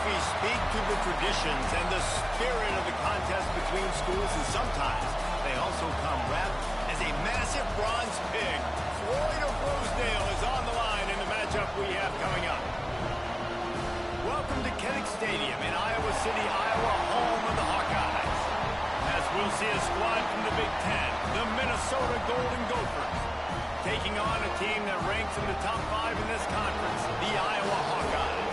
trophies speak to the traditions and the spirit of the contest between schools, and sometimes they also come wrapped as a massive bronze pig. Floyd of Rosedale is on the line in the matchup we have coming up. Welcome to Kinnick Stadium in Iowa City, Iowa, home of the Hawkeyes. As we'll see a squad from the Big Ten, the Minnesota Golden Gophers, taking on a team that ranks in the top 5 in this conference, the Iowa Hawkeyes.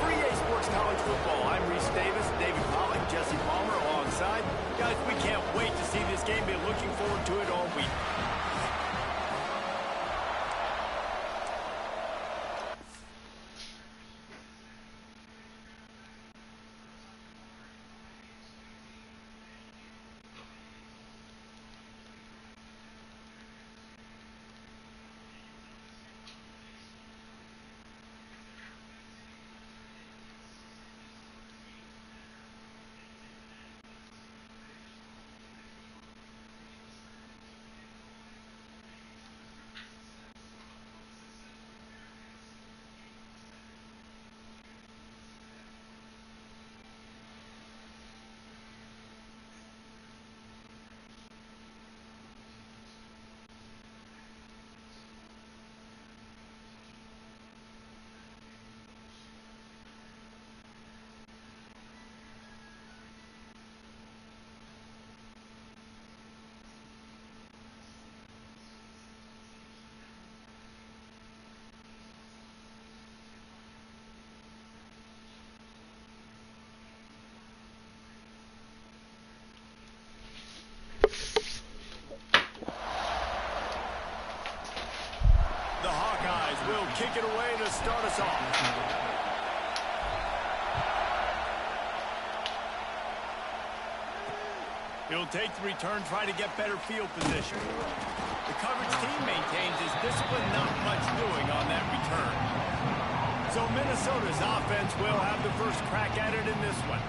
For EA Sports College Football, I'm Reese Davis, David Pollock, Jesse Palmer alongside. Guys, we can't wait to see this game. Been looking forward to it all week. Will kick it away to start us off. He'll take the return, try to get better field position. The coverage team maintains his discipline, not much doing on that return. So Minnesota's offense will have the first crack at it in this one.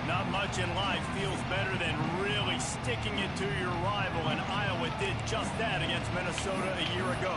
Not much in life feels better than really sticking it to your rival, and Iowa did just that against Minnesota a year ago.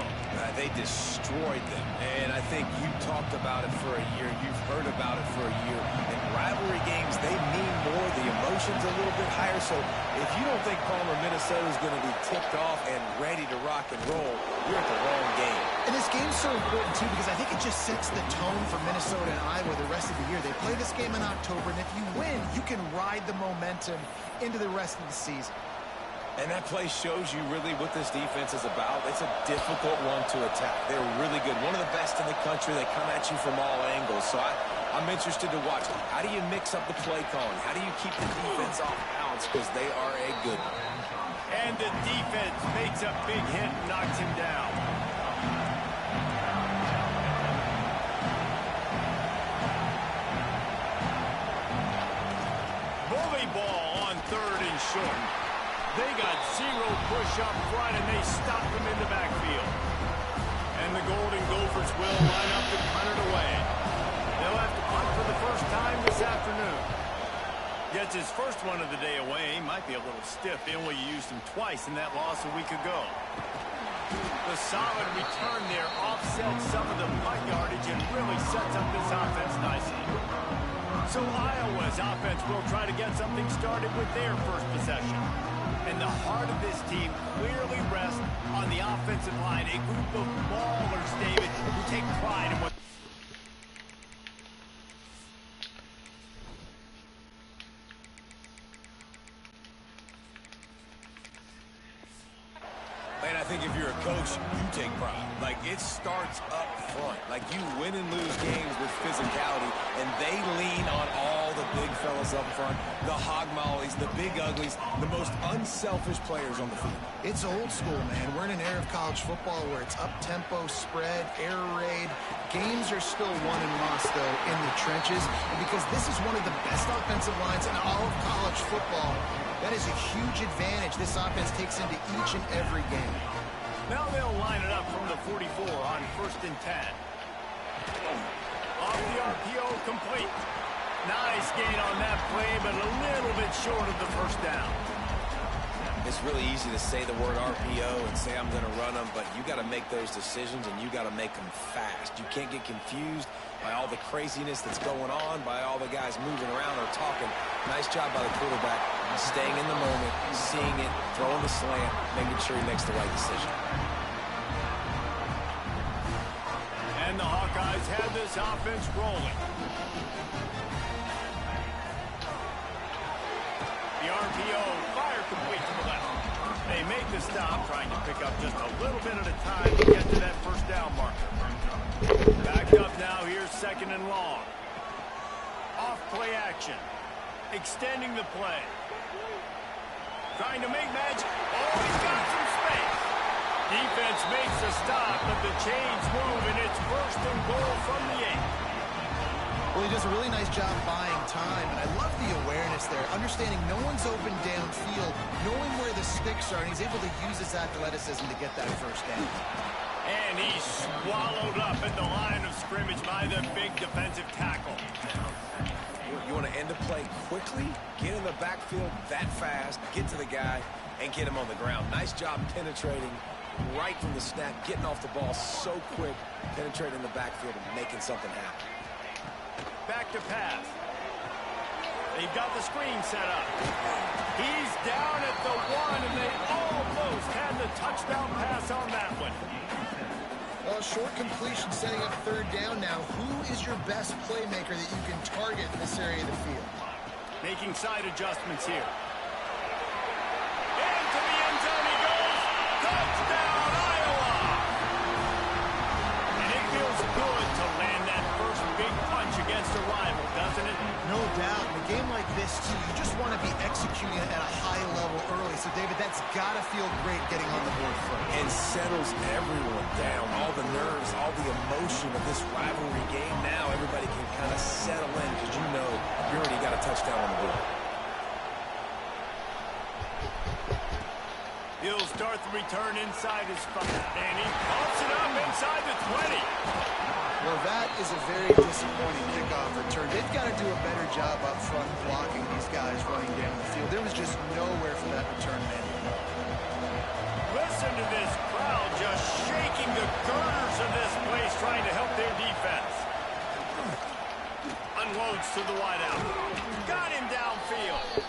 They destroyed them, and I think you talked about it for a year. You've heard about it for a year. In rivalry games, they mean more. The emotion's a little bit higher, so if you don't think Palmer, Minnesota's going to be tipped off and ready to rock and roll, you're at the wrong game. And this game's so important, too, because I think it just sets the tone for Minnesota and Iowa the rest of the year. They play this game in October, and if you win, you can ride the momentum into the rest of the season. And that play shows you really what this defense is about. It's a difficult one to attack. They're really good. One of the best in the country. They come at you from all angles. So I'm interested to watch. How do you mix up the play calling? How do you keep the defense off balance? Because they are a good one. And the defense makes a big hit and knocks him down. Bully ball on 3rd and short. They got 0 push up front, and they stopped him in the backfield. And the Golden Gophers will line up to punt it away. They'll have to punt for the first time this afternoon. Gets his first one of the day away. He might be a little stiff. They only used him twice in that loss a week ago. The solid return there offsets some of the punt yardage and really sets up this offense nicely. So Iowa's offense will try to get something started with their first possession. And the heart of this team clearly rests on the offensive line. A group of ballers, David, who take pride in what... And I think if you're a coach, you take pride. Like, it starts up front. Like, you win and lose games with physicality, and they lean on all the big fellas up front, the hog mollies, the big uglies, the most unselfish players on the field. It's old school, man. We're in an era of college football where it's up-tempo, spread, air raid. Games are still won and lost, though, in the trenches. And because this is one of the best offensive lines in all of college football, that is a huge advantage this offense takes into each and every game. Now they'll line it up from the 44 on 1st and 10. Off the RPO, complete. Nice gain on that play, but a little bit short of the first down. It's really easy to say the word RPO and say I'm going to run them, but you got to make those decisions and you got to make them fast. You can't get confused by all the craziness that's going on, by all the guys moving around or talking. Nice job by the quarterback, staying in the moment, seeing it, throwing the slant, making sure he makes the right decision. And the Hawkeyes have this offense rolling. The RPO, fire complete to the left. They make the stop, trying to pick up just a little bit at a time to get to that first down marker. Backed up now, here's 2nd and long. Off play action. Extending the play. Trying to make magic. Oh, he's got some space. Defense makes the stop, but the chains move, and it's 1st and goal from the 8. Well, he does a really nice job buying time, and I love the awareness there, understanding no one's open downfield, knowing where the sticks are, and he's able to use his athleticism to get that first down. And he's swallowed up at the line of scrimmage by the big defensive tackle. You want to end the play quickly, get in the backfield that fast, get to the guy, and get him on the ground. Nice job penetrating right from the snap, getting off the ball so quick, penetrating the backfield and making something happen. Back to pass. They've got the screen set up. He's down at the 1, and they almost had the touchdown pass on that one. Well, short completion setting up 3rd down now. Who is your best playmaker that you can target in this area of the field? Making side adjustments here. Into the end zone he goes. Touchdown, Iowa! And it feels good to land that first big punch against a rival, doesn't it? No doubt. In a game like this, too, you just want to be executing it at a high level early. So, David, that's got to feel great getting on the board first. And settles everyone down. All the nerves, all the emotion of this rivalry game. Now everybody can kind of settle in because you know you already got a touchdown on the board. He'll start the return inside his 5, and he pumps it up inside the 20. Well, that is a very disappointing kickoff return. They've got to do a better job up front blocking these guys running down the field. There was just nowhere for that return man to go. Listen to this crowd just shaking the girders of this place trying to help their defense. Unloads to the wideout. Got him downfield.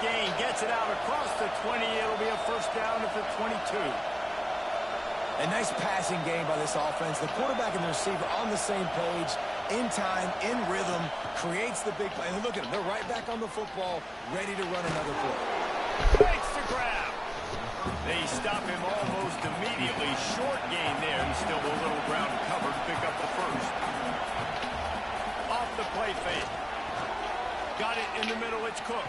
Gain gets it out across the 20. It'll be a first down at the 22. A nice passing game by this offense. The quarterback and the receiver on the same page, in time, in rhythm, creates the big play. And look at them. They're right back on the football, ready to run another play. Makes the grab. They stop him almost immediately. Short gain there, and still a little ground covered to pick up the first. Off the play fake. Got it in the middle. It's Cook.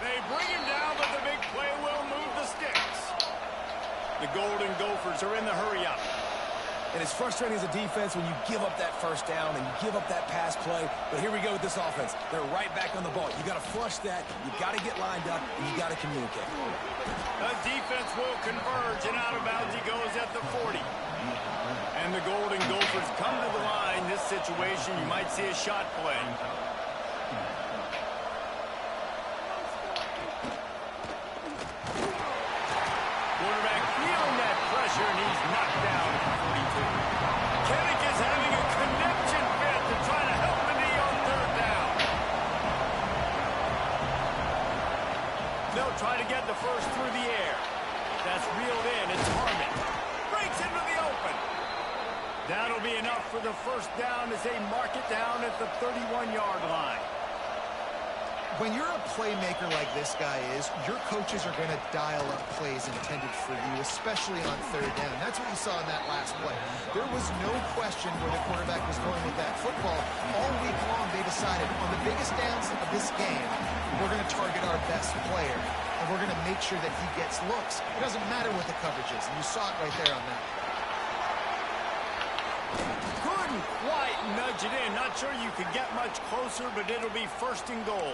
They bring him down, but the big play will move the sticks. The Golden Gophers are in the hurry-up. And it's frustrating as a defense when you give up that first down and you give up that pass play. But here we go with this offense. They're right back on the ball. You got to flush that. You got to get lined up, and you got to communicate. The defense will converge, and out of bounds he goes at the 40. And the Golden Gophers come to the line. This situation, you might see a shot play. Quarterback feeling that pressure, and he's knocked down at the 42. Kennick is having a connection fit to try to help the knee on 3rd down. They'll try to get the first through the air. That's reeled in. It's Harmon. Breaks into the open. That'll be enough for the first down as they mark it down at the 31-yard line. When you're a playmaker like this guy is, your coaches are going to dial up plays intended for you, especially on 3rd down. That's what you saw in that last play. There was no question where the quarterback was going with that football. All week long, they decided on the biggest downs of this game, we're going to target our best player, and we're going to make sure that he gets looks. It doesn't matter what the coverage is, and you saw it right there on that. Couldn't quite nudge it in. Not sure you could get much closer, but it'll be 1st and goal.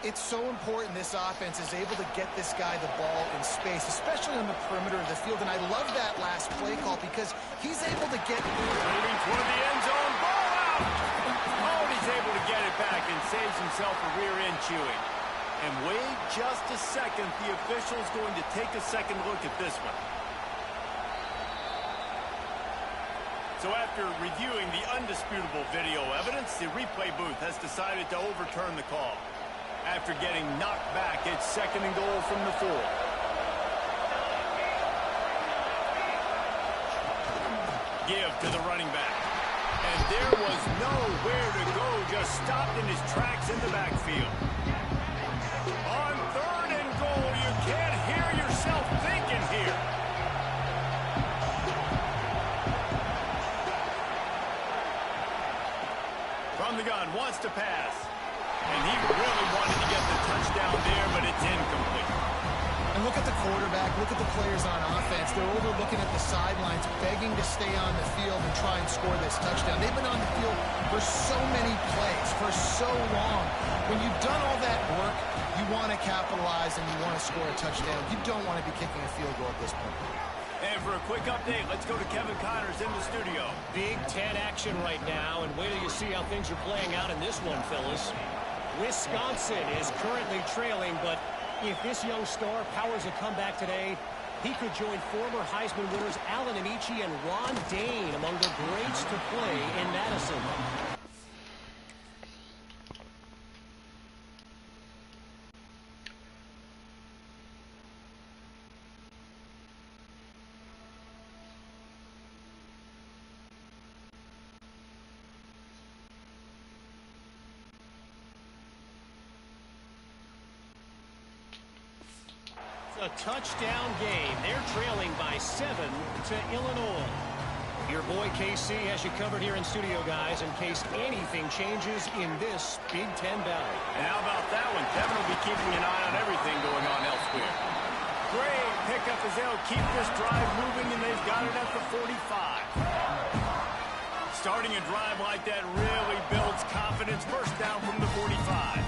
It's so important this offense is able to get this guy the ball in space, especially on the perimeter of the field. And I love that last play call because he's able to get... Moving toward the end zone, ball out! Oh, and he's able to get it back and saves himself a rear end chewing. And wait just a second, the official's going to take a second look at this one. So after reviewing the undisputable video evidence, the replay booth has decided to overturn the call. After getting knocked back, it's 2nd and goal from the 4. Give to the running back. And there was nowhere to go, just stopped in his tracks in the backfield. On 3rd and goal, you can't hear yourself thinking here. From the gun, wants to pass. And he really wanted to get the touchdown there, but it's incomplete. And look at the quarterback, look at the players on offense. They're overlooking at the sidelines, begging to stay on the field and try and score this touchdown. They've been on the field for so many plays, for so long. When you've done all that work, you want to capitalize and you want to score a touchdown. You don't want to be kicking a field goal at this point. And for a quick update, let's go to Kevin Connors in the studio. Big Ten action right now, and wait till you see how things are playing out in this one, fellas. Wisconsin is currently trailing, but if this young star powers a comeback today, he could join former Heisman winners Allen Amici and Ron Dane among the greats to play in Madison. A touchdown game. They're trailing by 7 to Illinois. Your boy KC has you covered here in studio, guys, in case anything changes in this Big Ten battle. And how about that one? Kevin will be keeping an eye on everything going on elsewhere. Great pickup as they'll keep this drive moving, and they've got it at the 45. Starting a drive like that really builds confidence. First down from the 45.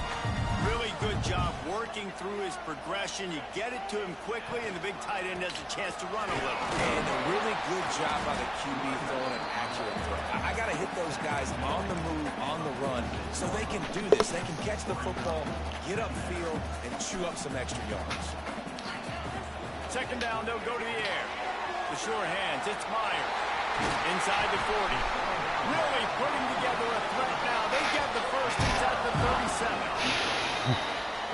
Really good job working through his progression. You get it to him quickly, and the big tight end has a chance to run a little. And a really good job by the QB throwing an accurate throw. I got to hit those guys on the move, on the run, so they can do this. They can catch the football, get upfield, and chew up some extra yards. 2nd down, they'll go to the air. The sure hands, it's Myers. Inside the 40. Really putting together a threat now. They get the first. It's at the 37.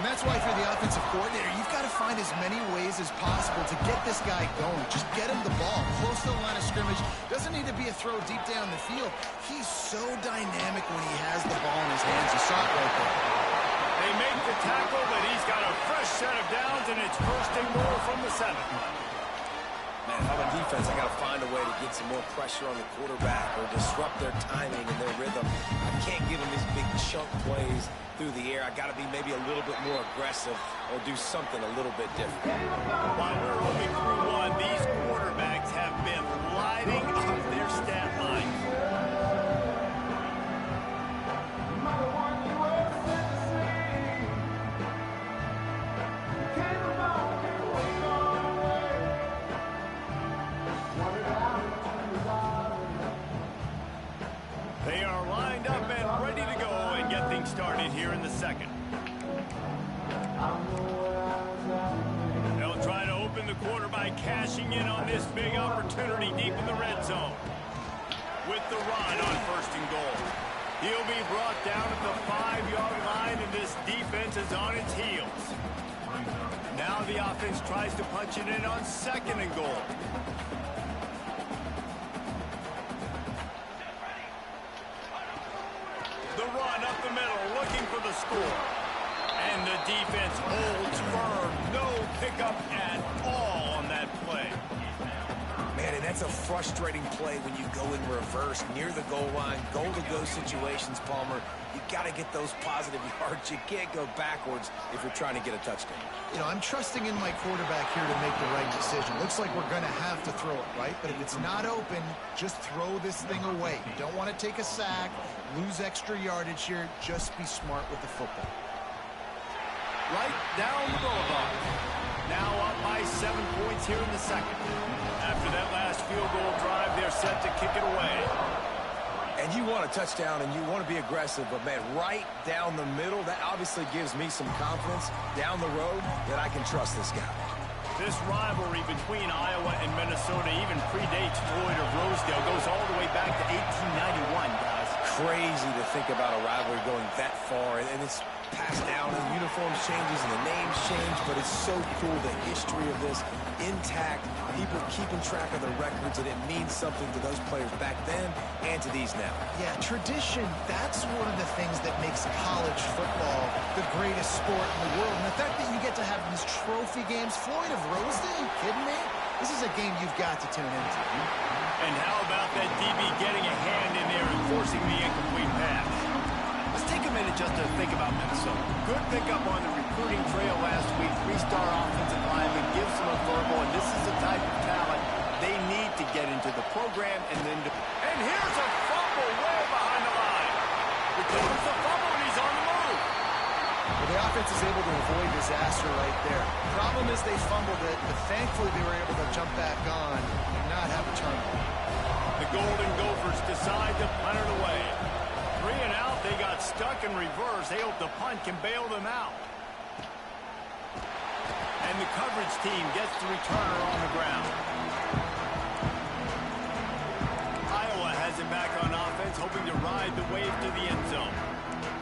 And that's why, if you're the offensive coordinator, you've got to find as many ways as possible to get this guy going. Just get him the ball close to the line of scrimmage. Doesn't need to be a throw deep down the field. He's so dynamic when he has the ball in his hands. You saw it right there. They make the tackle, but he's got a fresh set of downs, and it's 1st and goal from the 7. Man, if I'm a defense, I got to find a way to get some more pressure on the quarterback or disrupt their timing and their rhythm. I can't give them these big chunk plays through the air. I got to be maybe a little bit more aggressive or do something a little bit different. While we're only through one, these quarterbacks have been lighting up their stat line. They are lined up and ready to go and get things started here in the 2nd. They'll try to open the quarter by cashing in on this big opportunity deep in the red zone. With the run on 1st and goal. He'll be brought down at the 5-yard line, and this defense is on its heels. Now the offense tries to punch it in on 2nd and goal. The run up the middle, looking for the score. And the defense holds firm. No pickup at all on that play. Man, and that's a frustrating play when you go in reverse near the goal line, goal-to-go situations, Palmer. You got to get those positive yards. You can't go backwards if you're trying to get a touchdown. You know, I'm trusting in my quarterback here to make the right decision. Looks like we're going to have to throw it, right? But if it's not open, just throw this thing away. You don't want to take a sack, lose extra yardage here. Just be smart with the football. right down the boulevard. Now up by 7 points here in the second. After that last field goal drive, they're set to kick it away. And you want a touchdown and you want to be aggressive, but, man, right down the middle, that obviously gives me some confidence down the road that I can trust this guy. This rivalry between Iowa and Minnesota even predates Floyd of Rosedale. Goes all the way back to 1891, guys. Crazy to think about a rivalry going that far, and it's passed down, and the uniforms changes and the names change, but it's so cool, the history of this intact, people keeping track of the records, and it means something to those players back then and to these now. Yeah, tradition, that's one of the things that makes college football the greatest sport in the world. And the fact that you get to have these trophy games, Floyd of Rosedale, are you kidding me? This is a game you've got to tune into. And how about that DB getting a hand in there and forcing the incomplete pass? Let's take a minute just to think about Minnesota. Good pickup on the recruiting trail last week. 3-star offensive lineman gives them a verbal, and this is the type of talent they need to get into the program and then and here's a fumble way behind the line. Recovers the fumble, and he's on the move. Well, the offense is able to avoid disaster right there. Problem is they fumbled it, but thankfully they were able to jump back on and not have a turnover. The Golden Gophers decide to punt it away. 3 and out, they got stuck in reverse. They hope the punt can bail them out. And the coverage team gets the returner on the ground. Iowa has it back on offense, hoping to ride the wave to the end zone.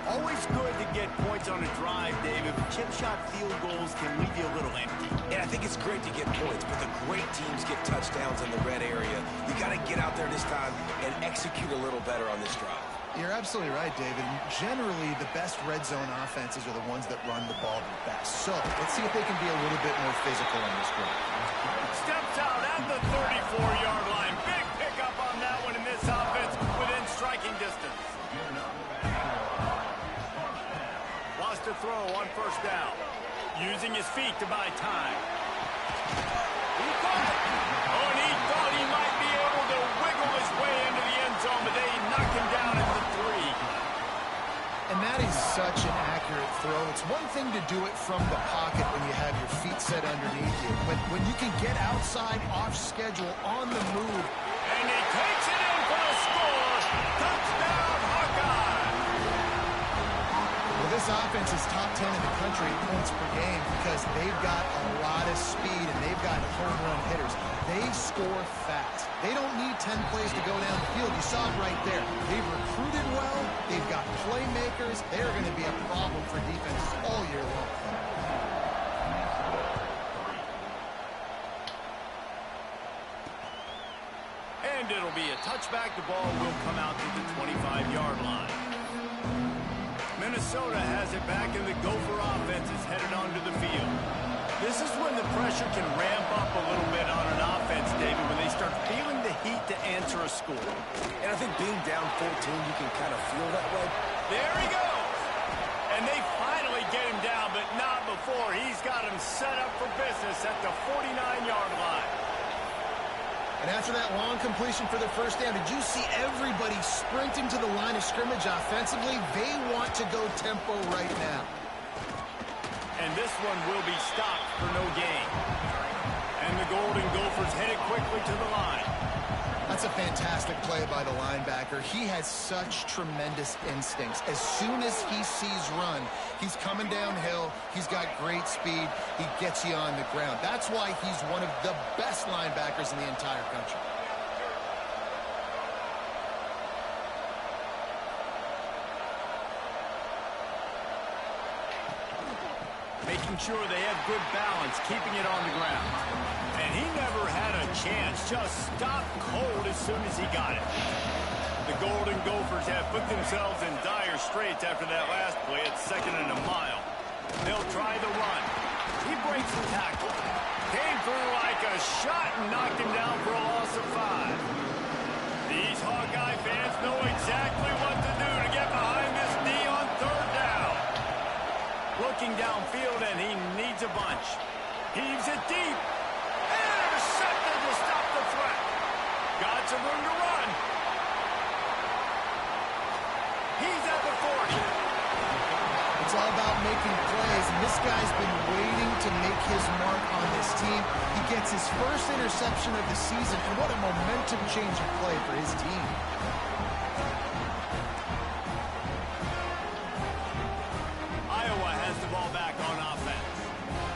Always good to get points on a drive, David. Chip shot field goals can leave you a little empty. And I think it's great to get points, but the great teams get touchdowns in the red area. You got to get out there this time and execute a little better on this drive. You're absolutely right, David. Generally, the best red zone offenses are the ones that run the ball the best. So let's see if they can be a little bit more physical in this drive. Steps out at the 34-yard line. Big pickup on that one in this offense within striking distance. Lost a throw on first down. Using his feet to buy time. He caught it. Oh, and he thought he might be able to wiggle his way into the end zone, but they knocked him down at the 3. And that is such an accurate throw. It's one thing to do it from the pocket when you have your feet set underneath you, but when you can get outside, off schedule, on the move. And he takes it in for the score. Touchdown, Hawkeye. Well, this offense is top 10 in the country in points per game because they've got a lot of speed and they've got home run hitters. They score fast. They don't need 10 plays to go down the field. You saw it right there. They've recruited well. They've got playmakers. They're going to be a problem for defenses all year long. And it'll be a touchback. The ball will come out to the 25-yard line. Minnesota has it back, and the Gopher offense is headed onto the field. This is when the pressure can ramp up a little bit on an offense, David, when they start feeling the heat to answer a score. And I think being down 14, you can kind of feel that way. There he goes. And they finally get him down, but not before. He's got him set up for business at the 49-yard line. And after that long completion for the first down, did you see everybody sprinting to the line of scrimmage offensively? They want to go tempo right now. And this one will be stopped for no gain. And the Golden Gophers headed quickly to the line. That's a fantastic play by the linebacker. He has such tremendous instincts. As soon as he sees run, he's coming downhill. He's got great speed. He gets you on the ground. That's why he's one of the best linebackers in the entire country. Making sure they have good balance, keeping it on the ground. And he never had a chance, just stopped cold as soon as he got it. The Golden Gophers have put themselves in dire straits after that last play at 2nd and a mile. They'll try the run. He breaks the tackle. Came through like a shot and knocked him down for a loss of 5. These Hawkeye fans know exactly what to do to get behind this D on 3rd down. Looking downfield, and he needs a bunch. Heaves it deep. Intercepted to stop the threat. Got some room to run. He's at the 40. It's all about making plays, and this guy's been waiting to make his mark on this team. He gets his first interception of the season, and what a momentum-changing play for his team. Iowa has the ball back on offense,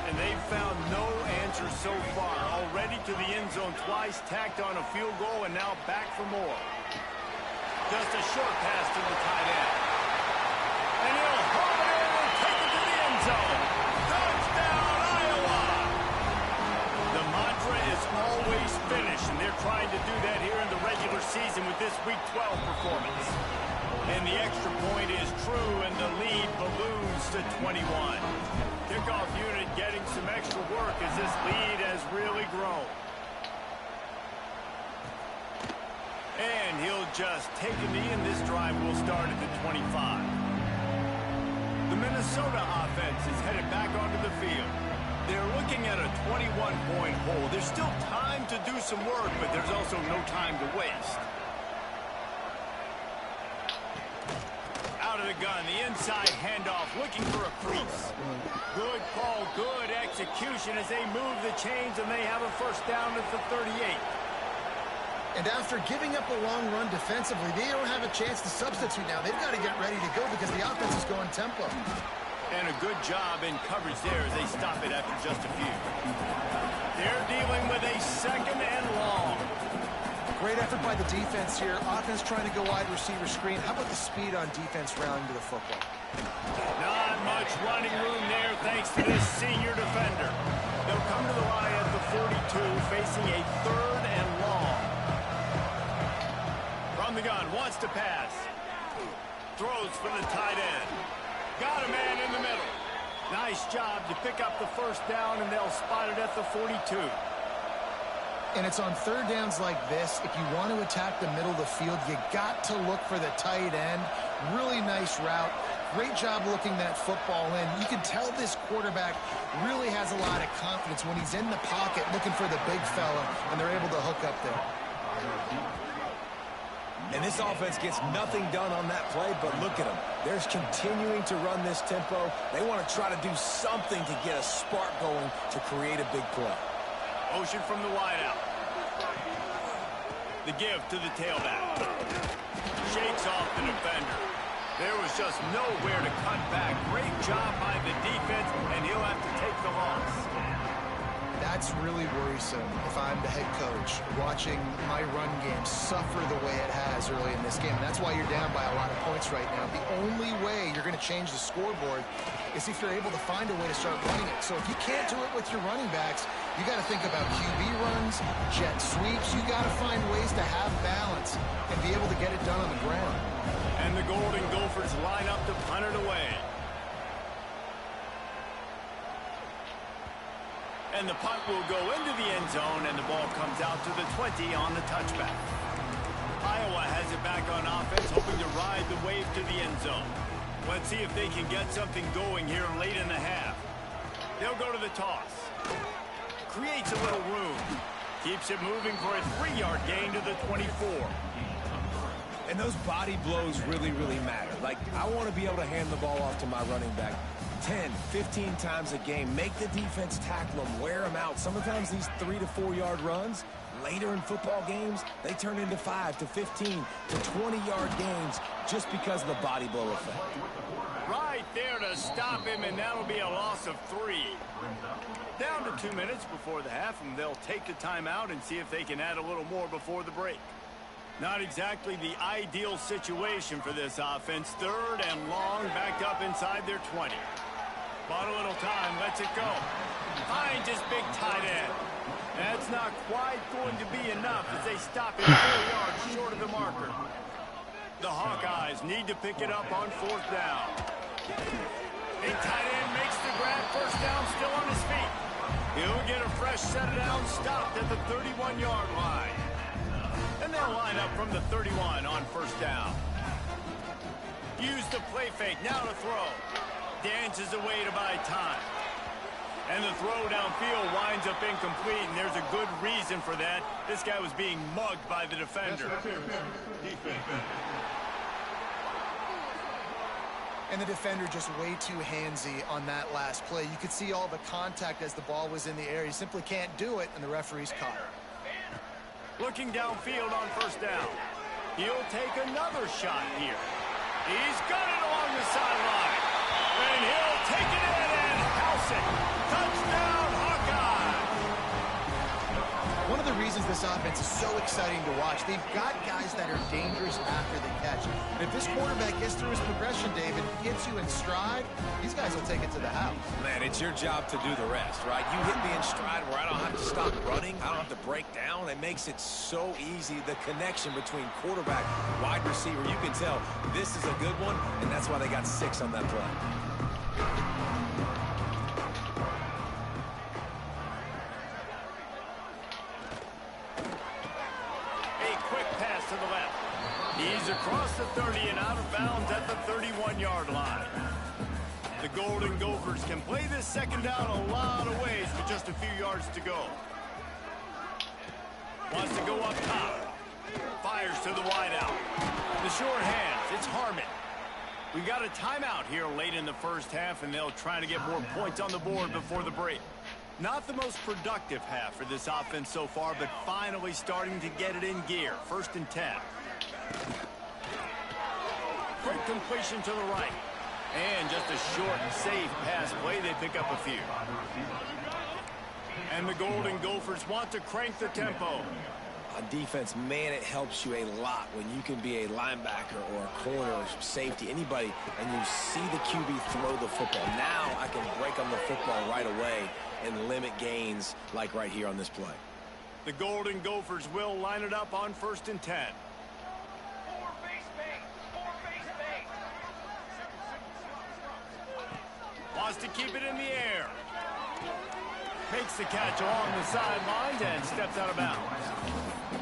and they've found no answer so far. Already to the end zone twice, tacked on a field goal, and now back for more. Just a short pass to the tight end. And he'll haul it in and take it to the end zone. Touchdown, Iowa! The mantra is always finish, and they're trying to do that here in the regular season with this Week 12 performance. And the extra point is true, and the lead balloons to 21. Kickoff unit getting some extra work as this lead has really grown. And he'll just take a knee, and this drive will start at the 25. The Minnesota offense is headed back onto the field. They're looking at a 21-point hole. There's still time to do some work, but there's also no time to waste. Out of the gun, the inside handoff, looking for a crease. Good call, good execution as they move the chains, and they have a first down at the 38. And after giving up a long run defensively, they don't have a chance to substitute now. They've got to get ready to go because the offense is going tempo. And a good job in coverage there as they stop it after just a few. They're dealing with a second and long. Great effort by the defense here. Offense trying to go wide receiver screen. How about the speed on defense rounding to the football? Not much running room there thanks to this senior defender. They'll come to the line at the 42, facing a third and long. From the gun, wants to pass. Throws for the tight end. Got a man in the middle. Nice job to pick up the first down, and they'll spot it at the 42. And it's on third downs like this. If you want to attack the middle of the field, you got to look for the tight end. Really nice route. Great job looking that football in. You can tell this quarterback really has a lot of confidence when he's in the pocket looking for the big fella, and they're able to hook up there. And this offense gets nothing done on that play, but look at them. They're continuing to run this tempo. They want to try to do something to get a spark going to create a big play. Motion from the wideout. The give to the tailback. Shakes off the defender. There was just nowhere to cut back. Great job by the defense, and he'll have to take the loss. That's really worrisome if I'm the head coach, watching my run game suffer the way it has early in this game. And that's why you're down by a lot of points right now. The only way you're going to change the scoreboard is if you're able to find a way to start running it. So if you can't do it with your running backs, you got to think about QB runs, jet sweeps. You got to find ways to have balance and be able to get it done on the ground. And the Golden Gophers line up to punt it away. And the punt will go into the end zone, and the ball comes out to the 20 on the touchback. Iowa has it back on offense, hoping to ride the wave to the end zone. Let's see if they can get something going here late in the half. They'll go to the toss. Creates a little room. Keeps it moving for a 3-yard gain to the 24. And those body blows really, really matter. Like, I want to be able to hand the ball off to my running back 10, 15 times a game. Make the defense tackle them, wear them out. Sometimes these 3 to 4 yard runs, later in football games, they turn into 5 to 15 to 20-yard gains just because of the body blow effect. Right there to stop him, and that'll be a loss of 3. Down to 2 minutes before the half, and they'll take the timeout and see if they can add a little more before the break. Not exactly the ideal situation for this offense. Third and long, backed up inside their 20. Bought a little time, lets it go. Finds his big tight end. That's not quite going to be enough as they stop him 4 yards short of the marker. The Hawkeyes need to pick it up on 4th down. Big tight end makes the grab, first down, still on his feet. He'll get a fresh set down, stopped at the 31-yard line. And they'll line up from the 31 on first down. Use the play fake, now to throw. Dances away to buy time. And the throw downfield winds up incomplete, and there's a good reason for that. This guy was being mugged by the defender. And the defender just way too handsy on that last play. You could see all the contact as the ball was in the air. He simply can't do it, and the referee's caught it. Looking downfield on first down. He'll take another shot here. He's got it along the sideline. And he'll take it in and house it. Touchdown, Hawkeye! One of the reasons this offense is so exciting to watch, they've got guys that are dangerous after the catch. And if this quarterback gets through his progression, David, gets you in stride, these guys will take it to the house. Man, it's your job to do the rest, right? You hit me in stride where I don't have to stop running. I don't have to break down. It makes it so easy. The connection between quarterback, wide receiver, you can tell this is a good one, and that's why they got 6 on that play. He's across the 30 and out of bounds at the 31-yard line. The Golden Gophers can play this second down a lot of ways with just a few yards to go. Wants to go up top. Fires to the wideout. The short hands, it's Harmon. We've got a timeout here late in the first half, and they'll try to get more points on the board before the break. Not the most productive half for this offense so far, but finally starting to get it in gear. 1st and 10. Quick completion to the right. And just a short and safe pass play. They pick up a few. And the Golden Gophers want to crank the tempo. On defense, man, it helps you a lot when you can be a linebacker or a corner or safety, anybody, and you see the QB throw the football. Now I can break on the football right away and limit gains like right here on this play. The Golden Gophers will line it up on 1st and 10. Wants to keep it in the air. Makes the catch along the sidelines and steps out of bounds.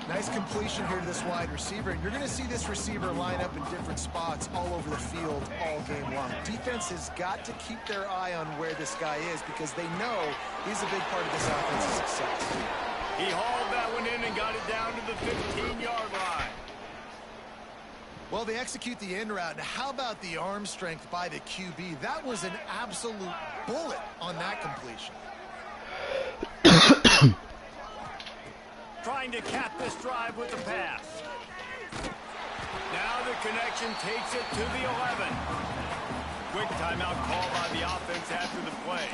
Nice completion here to this wide receiver. You're going to see this receiver line up in different spots all over the field all game long. Defense has got to keep their eye on where this guy is because they know he's a big part of this offense's success. He hauled that one in and got it down to the 15-yard line. Well, they execute the in route. Now, how about the arm strength by the QB? That was an absolute bullet on that completion. Trying to cap this drive with the pass. Now the connection takes it to the 11. Quick timeout call by the offense after the play.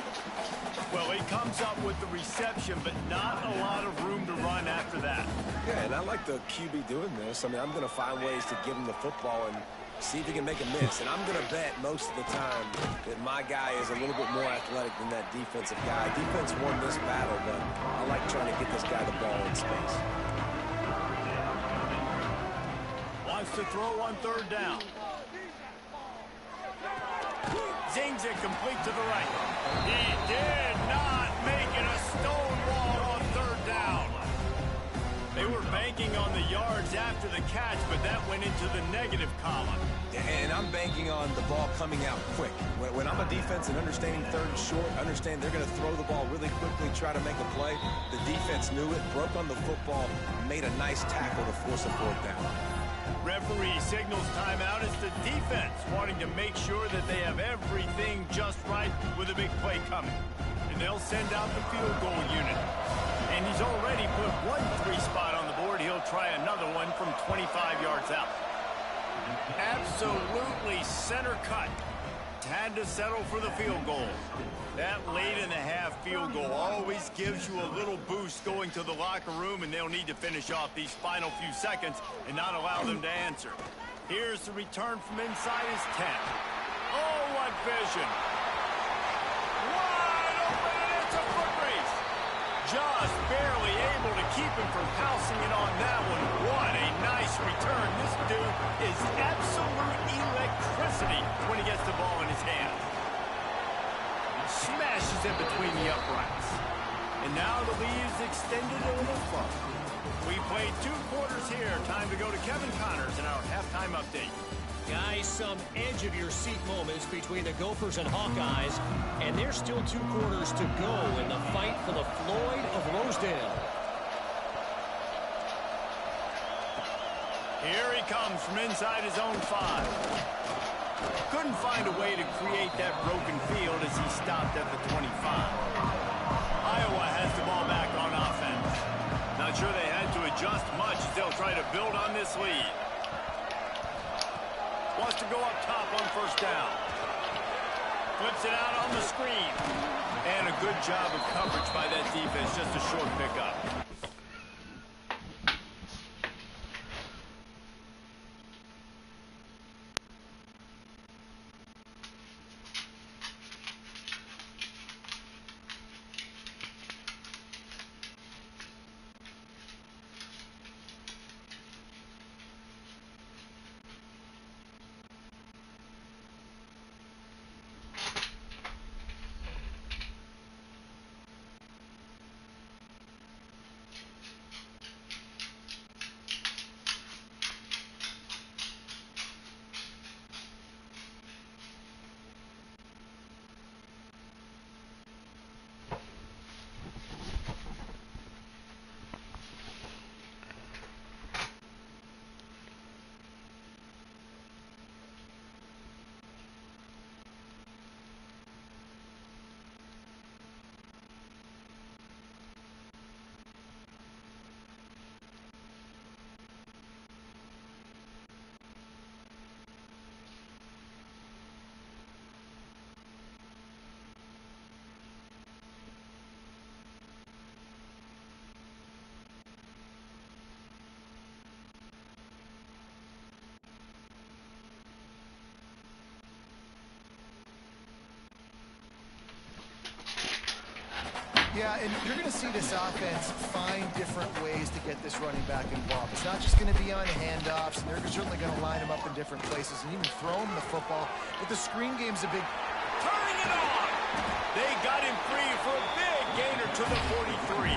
Well, he comes up with the reception, but not a lot of room to run after that. Yeah, and I like the QB doing this. I mean, I'm going to find ways to give him the football and see if he can make a miss. And I'm going to bet most of the time that my guy is a little bit more athletic than that defensive guy. Defense won this battle, but I like trying to get this guy the ball in space. Wants to throw on 3rd down. Zings it complete to the right. He did not make it a stone wall on 3rd down. They were banking on the yards after the catch, but that went into the negative column. And I'm banking on the ball coming out quick. When I'm a defense and understanding 3rd and short, understand they're going to throw the ball really quickly, try to make a play. The defense knew it, broke on the football, made a nice tackle to force a 4th down. Referee signals timeout. It's the defense wanting to make sure that they have everything just right with a big play coming. And they'll send out the field goal unit. And he's already put 1 3 spot on the board. He'll try another one from 25 yards out. Absolutely center cut. Had to settle for the field goal. That late in the half field goal always gives you a little boost going to the locker room, and they'll need to finish off these final few seconds and not allow them to answer. Here's the return from inside his 10. Oh, what vision. Wide open, and it's a foot race. Just barely able to keep him from pouncing it on that one. What a nice return. This dude is absolute electricity when he gets the ball in his hand. Smashes in between the uprights. And now the lead is extended a little further. We played 2 quarters here. Time to go to Kevin Connors in our halftime update. Guys, some edge-of-your-seat moments between the Gophers and Hawkeyes, and there's still 2 quarters to go in the fight for the Floyd of Rosedale. Here he comes from inside his own 5. Couldn't find a way to create that broken field as he stopped at the 25. Iowa has the ball back on offense. Not sure they had to adjust much as they'll try to build on this lead. Wants to go up top on first down. Flips it out on the screen. And a good job of coverage by that defense. Just a short pickup. Yeah, and you're going to see this offense find different ways to get this running back involved. It's not just going to be on handoffs, and they're certainly going to line him up in different places and even throw him the football. But the screen game's a big... Turning it on! They got him free for a big gainer to the 43.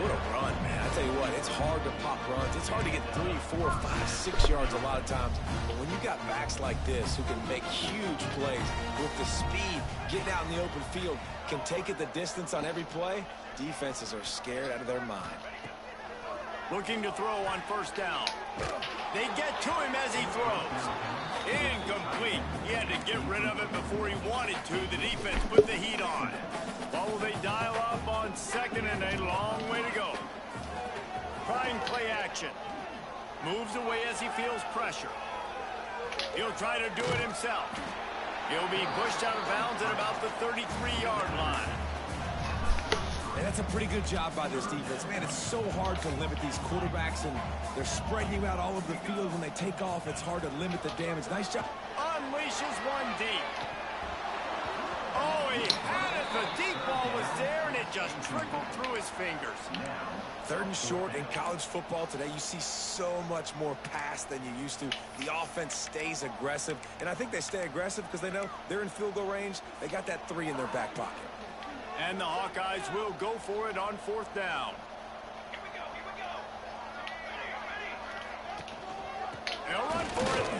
What a run, man. I tell you what, it's hard to pop runs. It's hard to get 3, 4, 5, 6 yards a lot of times. But when you got backs like this who can make huge plays with the speed, getting out in the open field, can take it the distance on every play, defenses are scared out of their mind. Looking to throw on first down. They get to him as he throws. Incomplete. He had to get rid of it before he wanted to. The defense put the heat on. While will they dial up on second and a long way to go. Trying play action. Moves away as he feels pressure. He'll try to do it himself. He'll be pushed out of bounds at about the 33-yard line. And that's a pretty good job by this defense. Man, it's so hard to limit these quarterbacks, and they're spreading you out all over the field. When they take off, it's hard to limit the damage. Nice job. Unleashes one deep. Oh, he had it. The deep ball was there, and it just trickled through his fingers. 3rd and short in college football today. You see so much more pass than you used to. The offense stays aggressive, and I think they stay aggressive because they know they're in field goal range. They got that 3 in their back pocket. And the Hawkeyes will go for it on 4th down. They'll run for it.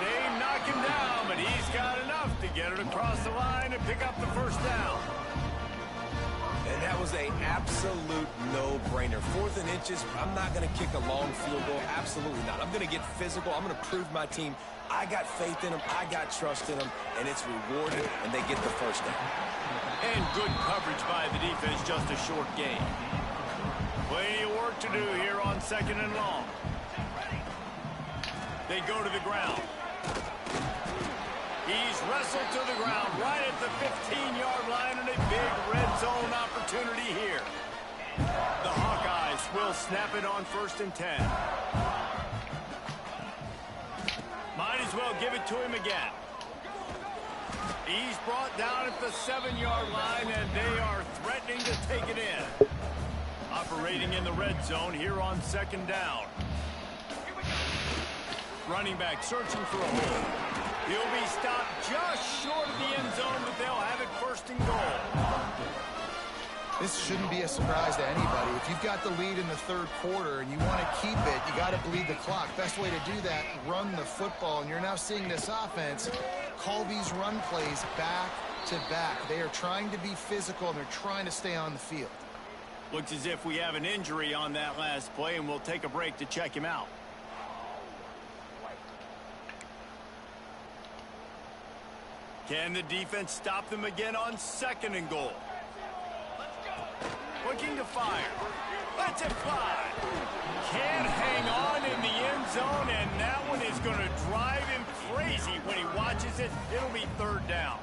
They knock him down, but he's got enough to get it across the line and pick up the first down. And that was an absolute no-brainer. 4th and inches, I'm not going to kick a long field goal. Absolutely not. I'm going to get physical. I'm going to prove my team I got faith in them, I got trust in them, and it's rewarded, and they get the first down. And good coverage by the defense, just a short gain. Plenty of work to do here on 2nd and long. They go to the ground. He's wrestled to the ground right at the 15-yard line, and a big red zone opportunity here. The Hawkeyes will snap it on 1st and 10. Might as well give it to him again. He's brought down at the 7-yard line, and they are threatening to take it in. Operating in the red zone here on 2nd down. Running back searching for a hole. He'll be stopped just short of the end zone, but they'll have it 1st and goal. This shouldn't be a surprise to anybody. If you've got the lead in the 3rd quarter and you want to keep it, you got to bleed the clock. Best way to do that, run the football. And you're now seeing this offense call these run plays back to back. They are trying to be physical, and they're trying to stay on the field. Looks as if we have an injury on that last play, and we'll take a break to check him out. Can the defense stop them again on 2nd and goal? Looking to fire. Lets it fly. Can't hang on in the end zone, and that one is going to drive him crazy when he watches it. It'll be 3rd down.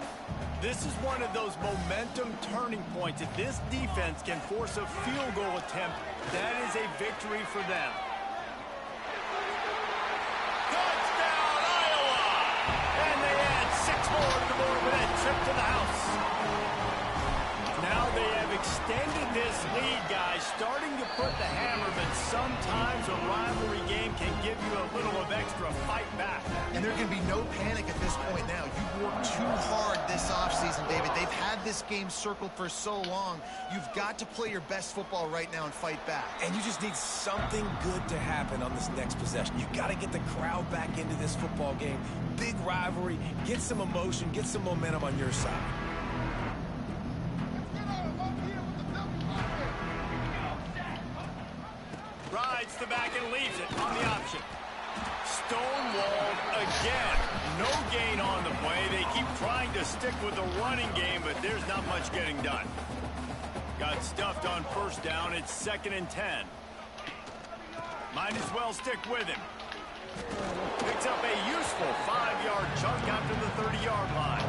This is one of those momentum turning points. If this defense can force a field goal attempt, that is a victory for them. Touchdown, Iowa! And they add 6 more to the board with that trip to the house. Now they have extended this lead, guys, starting to put the hammer, but sometimes a rivalry game can give you a little of extra fight back. And there can be no panic at this point now. You've worked too hard this offseason, David. They've had this game circled for so long. You've got to play your best football right now and fight back. And you just need something good to happen on this next possession. You've got to get the crowd back into this football game. Big rivalry. Get some emotion. Get some momentum on your side. Rides the back and leaves it on the option. Stonewalled again. No gain on the play. They keep trying to stick with the running game, but there's not much getting done. Got stuffed on 1st down. It's 2nd and 10. Might as well stick with him. Picks up a useful 5-yard chunk after the 30-yard line.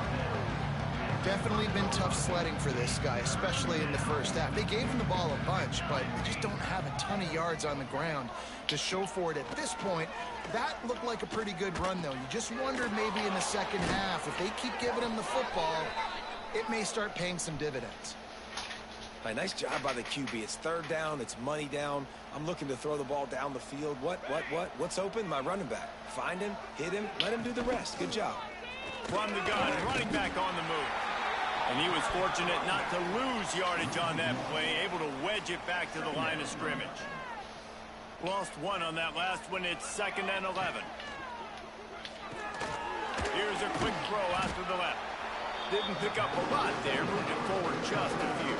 Definitely been tough sledding for this guy, especially in the first half. They gave him the ball a bunch, but they just don't have a ton of yards on the ground to show for it at this point. That looked like a pretty good run, though. You just wondered maybe in the second half, if they keep giving him the football, it may start paying some dividends. Nice job by the QB. It's 3rd down. It's money down. I'm looking to throw the ball down the field. What's open? My running back. Find him, hit him, let him do the rest. Good job. From the gun, running back on the move. And he was fortunate not to lose yardage on that play, able to wedge it back to the line of scrimmage. Lost 1 on that last one. It's 2nd and 11. Here's a quick throw out to the left. Didn't pick up a lot there, moved it forward just a few.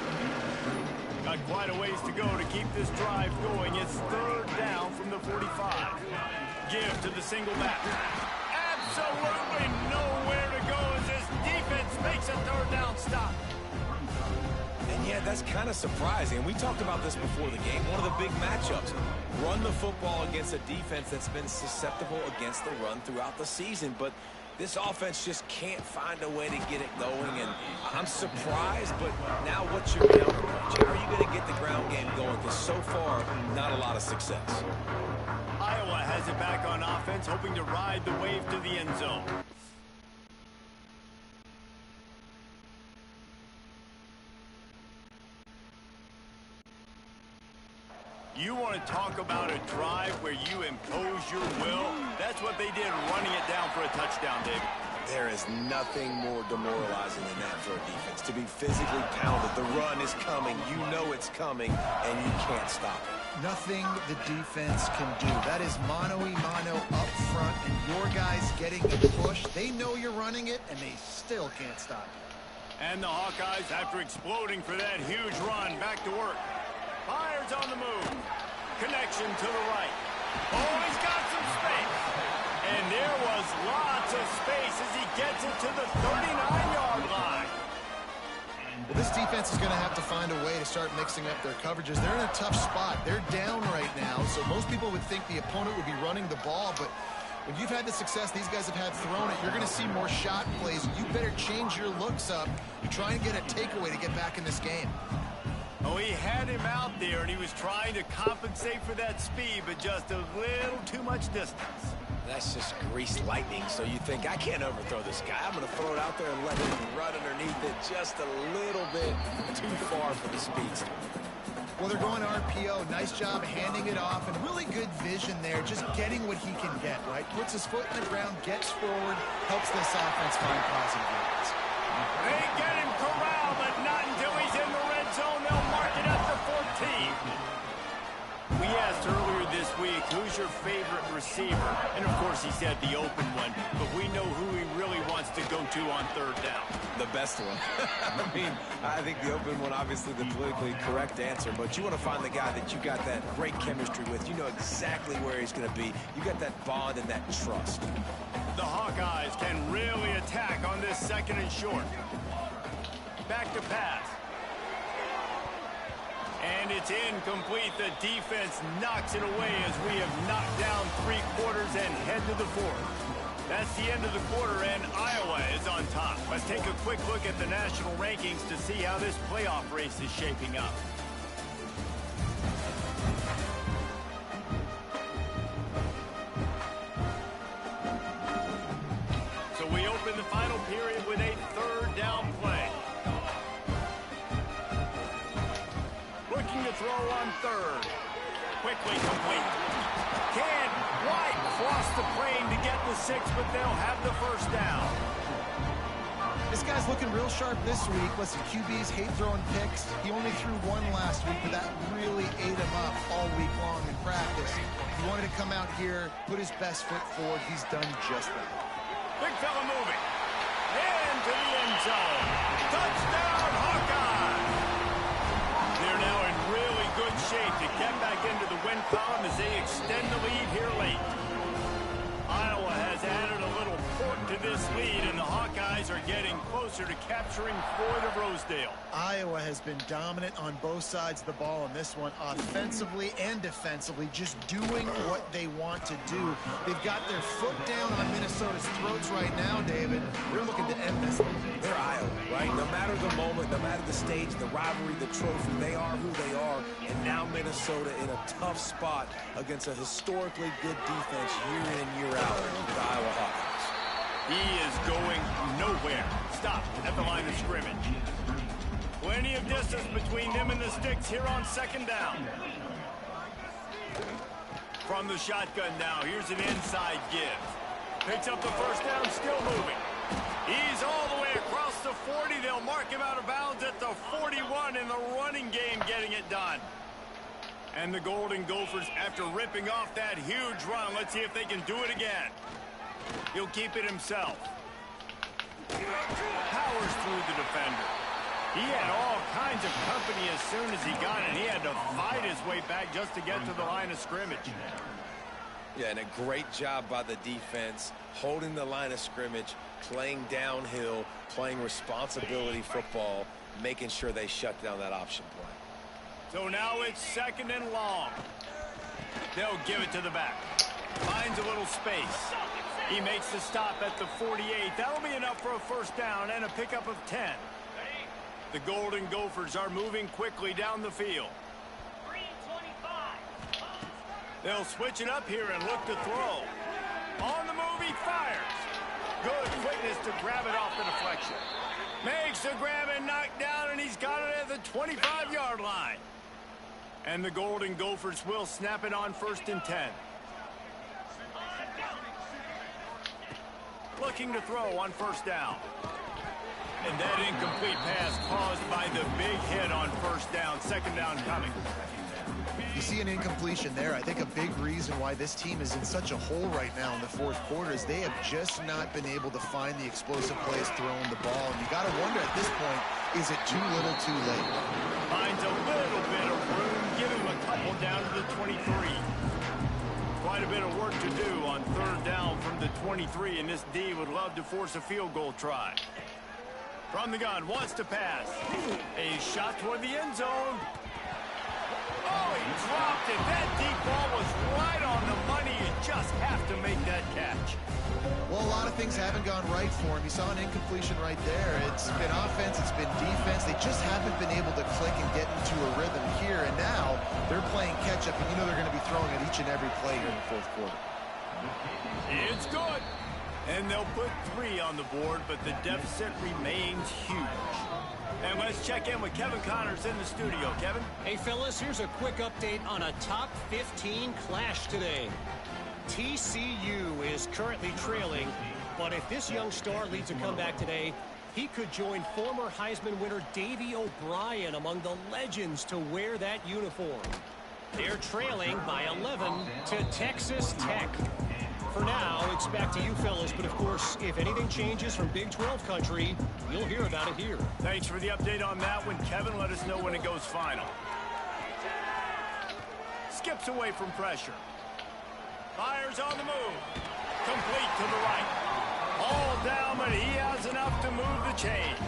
Got quite a ways to go to keep this drive going. It's 3rd down from the 45. Give to the single back. Absolutely nowhere to go as this defense makes a 3rd down stop. And yeah, that's kind of surprising. We talked about this before the game. One of the big matchups. Run the football against a defense that's been susceptible against the run throughout the season. But this offense just can't find a way to get it going. And I'm surprised, but now what's your counterpunch? How are you going to get the ground game going? Because so far, not a lot of success. Iowa has it back on offense, hoping to ride the wave to the end zone. You want to talk about a drive where you impose your will? That's what they did, running it down for a touchdown, David. There is nothing more demoralizing than that for a defense. To be physically pounded. The run is coming. You know it's coming, and you can't stop it. Nothing the defense can do. That is mano-a-mano up front, and your guys getting the push. They know you're running it, and they still can't stop it. And the Hawkeyes, after exploding for that huge run, back to work. Fires on the move. Connection to the right. Oh, he's got some space. And there was lots of space as he gets it to the 39-yard line. Well, this defense is going to have to find a way to start mixing up their coverages. They're in a tough spot. They're down right now, so most people would think the opponent would be running the ball, but when you've had the success these guys have had throwing it, you're going to see more shot plays. You better change your looks up and try and get a takeaway to get back in this game. Oh, he had him out there, and he was trying to compensate for that speed, but just a little too much distance. That's just greased lightning, so you think, I can't overthrow this guy. I'm going to throw it out there and let him run underneath it just a little bit too far for the speedster. Well, they're going RPO. Nice job handing it off, and really good vision there, just getting what he can get, right? Puts his foot in the ground, gets forward, helps this offense find positive yards. They get him corralled, but not until he's in the red zone. They'll mark it up to 14. We asked earlier this week, who's your favorite receiver? And, of course, he said the open one, but we know who he really wants to go to on third down. The best one. I think the open one, obviously the politically correct answer, but you want to find the guy that you got that great chemistry with. You know exactly where he's going to be. You got that bond and that trust. The Hawkeyes can really attack on this 2nd and short. Back to pass. And it's incomplete. The defense knocks it away as we have knocked down 3 quarters and head to the 4th. That's the end of the quarter, and Iowa is on top. Let's take a quick look at the national rankings to see how this playoff race is shaping up. So we open the final period with a 3rd down play. Looking to throw on 3rd. Quickly complete. Can White cross the plane to get the 6, but they'll have the 1st down. This guy's looking real sharp this week. Listen, QBs hate throwing picks. He only threw 1 last week, but that really ate him up all week long in practice. He wanted to come out here, put his best foot forward. He's done just that. Big fella moving. Into the end zone. Touchdown, Hawkeyes! They're now in really good shape to get back into the win column as they extend the lead here late. Iowa has added a little fork to this lead, and the Hawkeyes are getting closer to capturing Floyd of Rosedale. Iowa has been dominant on both sides of the ball in this one, offensively and defensively, just doing what they want to do. They've got their foot down on Minnesota's throats right now, David. They're looking to end this. They're Iowa, right? No matter the moment, no matter the stage, the rivalry, the trophy, they are who they are. And now Minnesota in a tough spot against a historically good defense year in and year out with the Iowa Hawkeyes. He is going nowhere. Stop at the line of scrimmage. Plenty of distance between them and the sticks here on 2nd down. From the shotgun now, here's an inside give. Picks up the 1st down, still moving. He's all the way across the 40. They'll mark him out of bounds at the 41 in the running game, getting it done. And the Golden Gophers, after ripping off that huge run, let's see if they can do it again. He'll keep it himself. Powers through the defender. He had all kinds of company as soon as he got it. He had to fight his way back just to get to the line of scrimmage. Yeah, and a great job by the defense, holding the line of scrimmage, playing downhill, playing responsibility football, making sure they shut down that option play. So now it's 2nd and long. They'll give it to the back. Finds a little space. He makes the stop at the 48. That'll be enough for a 1st down and a pickup of 10. The Golden Gophers are moving quickly down the field. They'll switch it up here and look to throw. On the move, he fires. Good quickness to grab it off the deflection. Makes the grab and knock down, and he's got it at the 25-yard line. And the Golden Gophers will snap it on 1st and 10. Looking to throw on 1st down. And that incomplete pass caused by the big hit on 1st down. 2nd down coming. You see an incompletion there. I think a big reason why this team is in such a hole right now in the 4th quarter is they have just not been able to find the explosive plays throwing the ball. And you got to wonder at this point, is it too little too late? Finds a little bit of room. Give him a couple down to the 23. Quite a bit of work to do on 3rd down from the 23, and this D would love to force a field goal try. From the gun, wants to pass. A shot toward the end zone. Oh, he dropped it. That deep ball was right on the money. You just have to make that catch. Well, a lot of things haven't gone right for him. You saw an incompletion right there. It's been offense, it's been defense. They just haven't been able to click and get into a rhythm here. And now they're playing catch-up, and you know they're going to be throwing at each and every play here in the 4th quarter. It's good. And they'll put 3 on the board, but the deficit remains huge. And let's check in with Kevin Connors in the studio. Kevin? Hey, fellas, here's a quick update on a top 15 clash today. TCU is currently trailing, but if this young star leads a comeback today, he could join former Heisman winner Davey O'Brien among the legends to wear that uniform. They're trailing by 11 to Texas Tech. For now, it's back to you fellas, but of course, if anything changes from Big 12 country, you'll hear about it here. Thanks for the update on that one, Kevin. Let us know when it goes final. Skips away from pressure. Fires on the move. Complete to the right. All down, but he has enough to move the chains.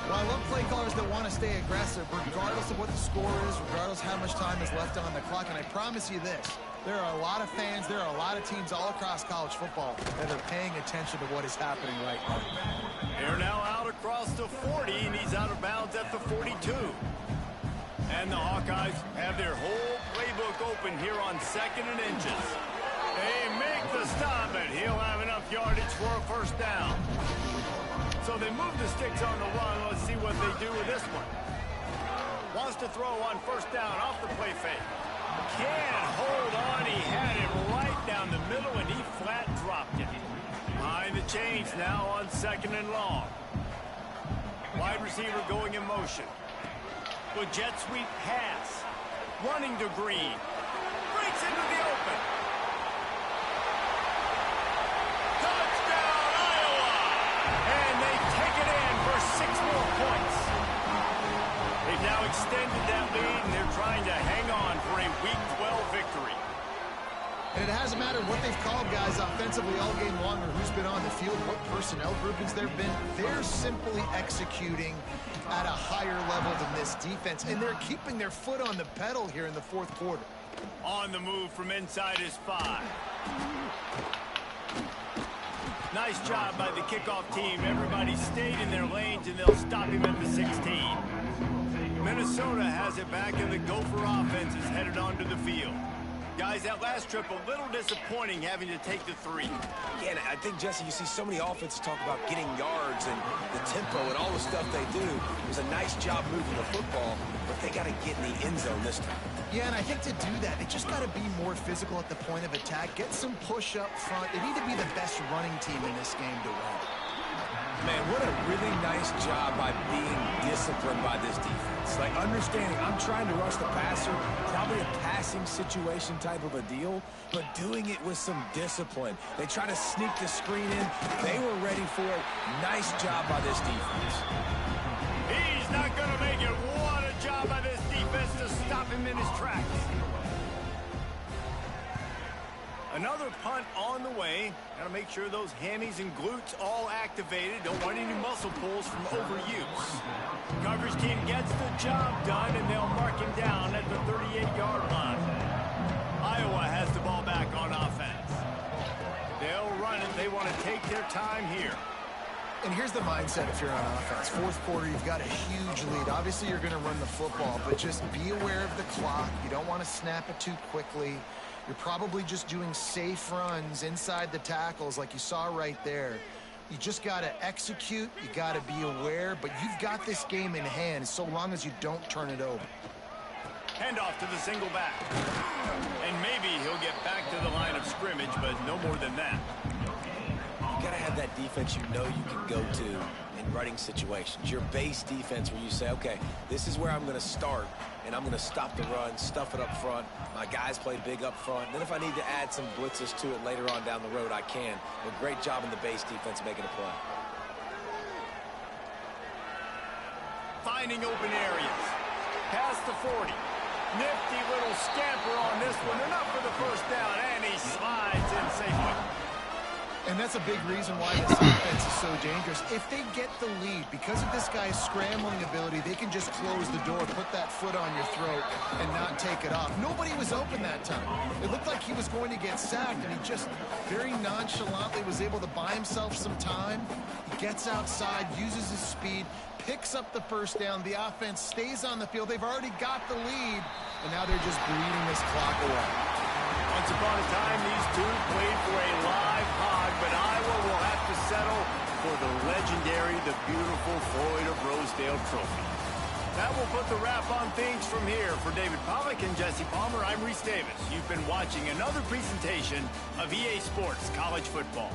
Well, I love play callers that want to stay aggressive, regardless of what the score is, regardless how much time is left on the clock. And I promise you this, there are a lot of fans, there are a lot of teams all across college football that are paying attention to what is happening right now. They're now out across the 40, and he's out of bounds at the 42. And the Hawkeyes have their whole playbook open here on 2nd and inches. They make the stop, and he'll have enough yardage for a first down. So they move the sticks on the run. Let's see what they do with this one. Wants to throw on first down off the play fake. Can't hold on. He had it right down the middle, and he flat dropped it. Behind the chains now on 2nd and long. Wide receiver going in motion. With jet sweep pass. Running to Green. Breaks into the open. Touchdown, Iowa! And they take it in for 6 more points. They've now extended that lead, and they're trying to hang on for a Week 12 victory. And it hasn't mattered what they've called guys offensively all game long or who's been on the field, what personnel groupings there have been. They're simply executing at a higher level than this defense, and they're keeping their foot on the pedal here in the 4th quarter. On the move from inside his 5. Nice job by the kickoff team. Everybody stayed in their lanes, and they'll stop him at the 16. Minnesota has it back, and the Gopher offense is headed onto the field. Guys, that last trip, a little disappointing having to take the 3. Again, I think, Jesse, you see so many offenses talk about getting yards and the tempo and all the stuff they do. It was a nice job moving the football, but they got to get in the end zone this time. Yeah, and I think to do that, they just got to be more physical at the point of attack, get some push up front. They need to be the best running team in this game to win. Man, what a really nice job by being disciplined by this defense. Like, understanding I'm trying to rush the passer, probably a passing situation type of a deal, but doing it with some discipline. They try to sneak the screen in. They were ready for it. Nice job by this defense. He's not going to make it. What a job by this defense to stop him in his tracks. Another punt on the way. Got to make sure those hammies and glutes all activated. Don't want any muscle pulls from overuse. Coverage team gets the job done, and they'll mark him down at the 38-yard line. Iowa has the ball back on offense. They'll run it. They want to take their time here. And here's the mindset if you're on offense. 4th quarter, you've got a huge lead. Obviously, you're going to run the football, but just be aware of the clock. You don't want to snap it too quickly. You're probably just doing safe runs inside the tackles like you saw right there. You just got to execute. You got to be aware, but you've got this game in hand so long as you don't turn it over. Handoff to the single back. And maybe he'll get back to the line of scrimmage, but no more than that. You got to have that defense you know you can go to in running situations. Your base defense where you say, okay, this is where I'm going to start, and I'm going to stop the run, stuff it up front. My guys play big up front. Then if I need to add some blitzes to it later on down the road, I can. But great job in the base defense making a play. Finding open areas. Past the 40. Nifty little scamper on this one. Enough for the first down, and he slides in safely. And that's a big reason why this offense is so dangerous. If they get the lead, because of this guy's scrambling ability, they can just close the door, put that foot on your throat, and not take it off. Nobody was open that time. It looked like he was going to get sacked, and he just very nonchalantly was able to buy himself some time. He gets outside, uses his speed, picks up the first down. The offense stays on the field. They've already got the lead, and now they're just bleeding this clock away. Once upon a time, these two played for a live hog, but Iowa will have to settle for the legendary, the beautiful Floyd of Rosedale trophy. That will put the wrap on things from here. For David Pollack and Jesse Palmer, I'm Reese Davis. You've been watching another presentation of EA Sports College Football.